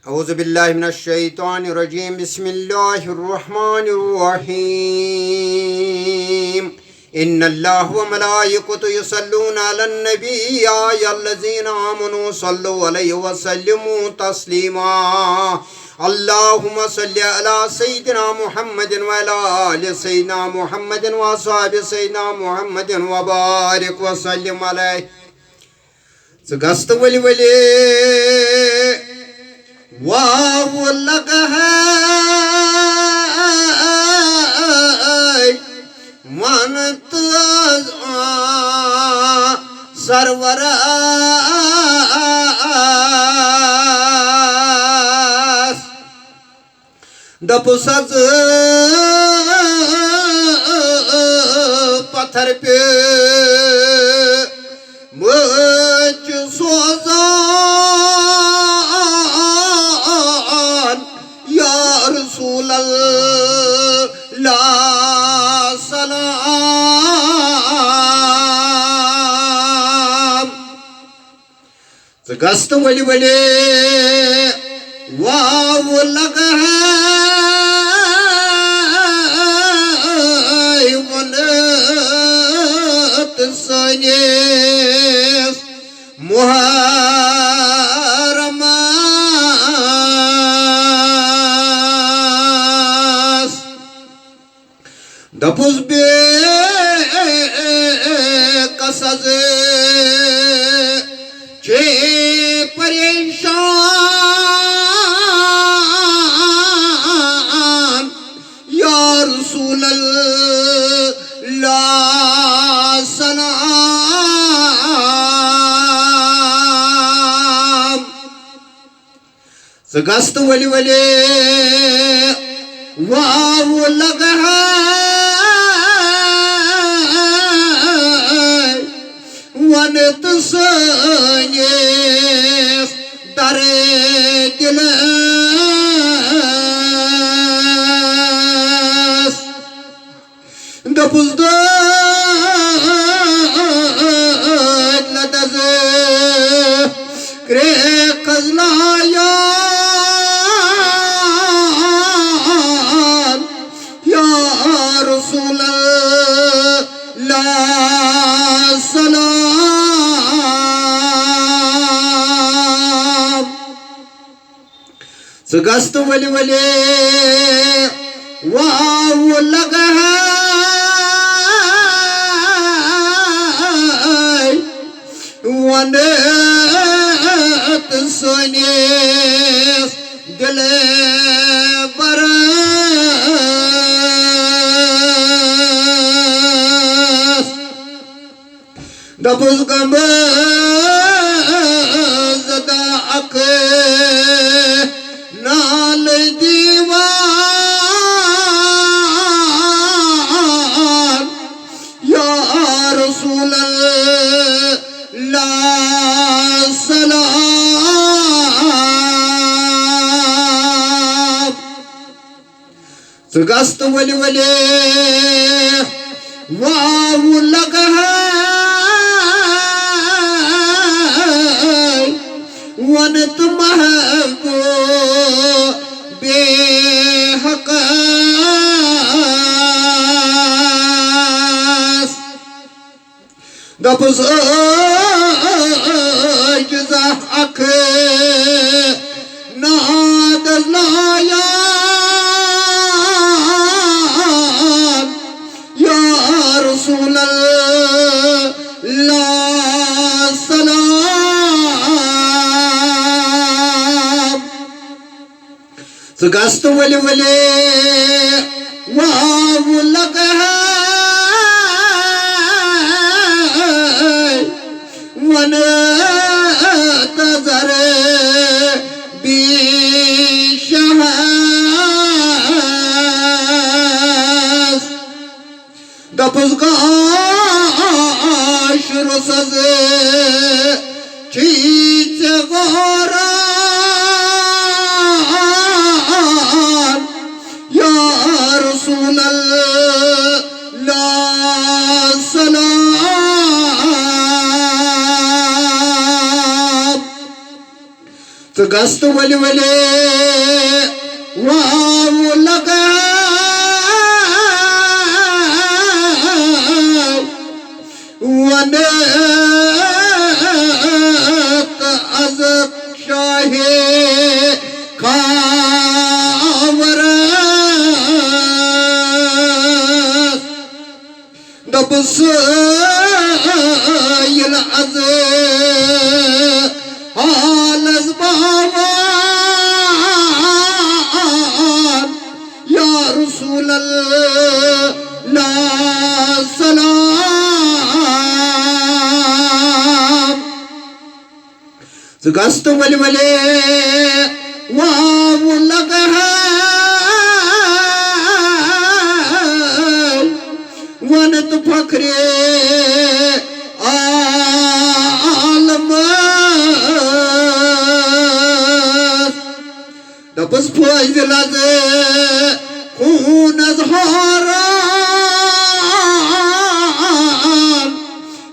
औज़ु बिल्लाहि मिनश शैतानिर रजीम बिस्मिल्लाहिर रहमानिर रहीम इन्नल्लाह व मलाइकतहु युसल्लूना अलन नबी या अय्युहल्लज़ीना आमनू सल्लु अलैहि व सल्लिमू तस्लीमा अल्लाहुम्मा सल्लि अला सय्यिदिना मुहम्मदिन व अला आलि सय्यिदिना मुहम्मदिन व अस्हाबि सय्यिदिना मुहम्मदिन व बारिक व सल्लिम अलैहि गस्त वली वली वाव लगा है मनत सरवर दप सज पत्थर पे मुझ सोजान या रसूल अल्लाह सलाम गस्त वली वली वाव लगा है वनत सने मुहर्रमास दपुस बे कसज चे परेशान या रसूल अल्लाह सलाम गस्त वली वली वाव लगा है वनत सने दरे दिल दपुस लदज क्रे कजलाया या रसूल अल्लाह सलाम गस्त वली वली वाव लगा है वनत सने दिल बरस दपुस गम ज़दा अख नाल दीवार या रसूल अल्लाह सलाम गस्त वली वली वाव लगा है वनत महबो बेहक दपुस जज़ा अख नाद लाया या रसूल अल्लाह सलाम गस्त वली वली वाव लगा है वनत ज़रे बिशहस दपुस गाश रसज चीच गोरान या रसूल अल्लाह सलाम गस्त वली वले वाव लगा वन अज शाहे खावर दबस यल अज हालस बाबा या रसूल अल्लाह सलाम गस्त वल वले वाव लगा वनत फखरे आलम दबस फजल अज खून अज़हारान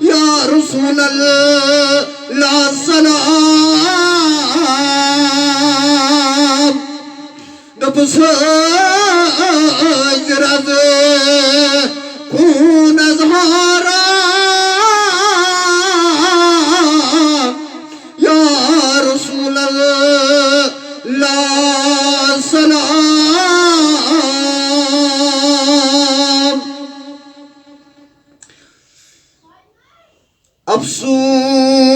या रसूल अल्लाह सलाम दबस फजल अज खून अज़हारान या रसूल अल्लाह सलाम अफसूस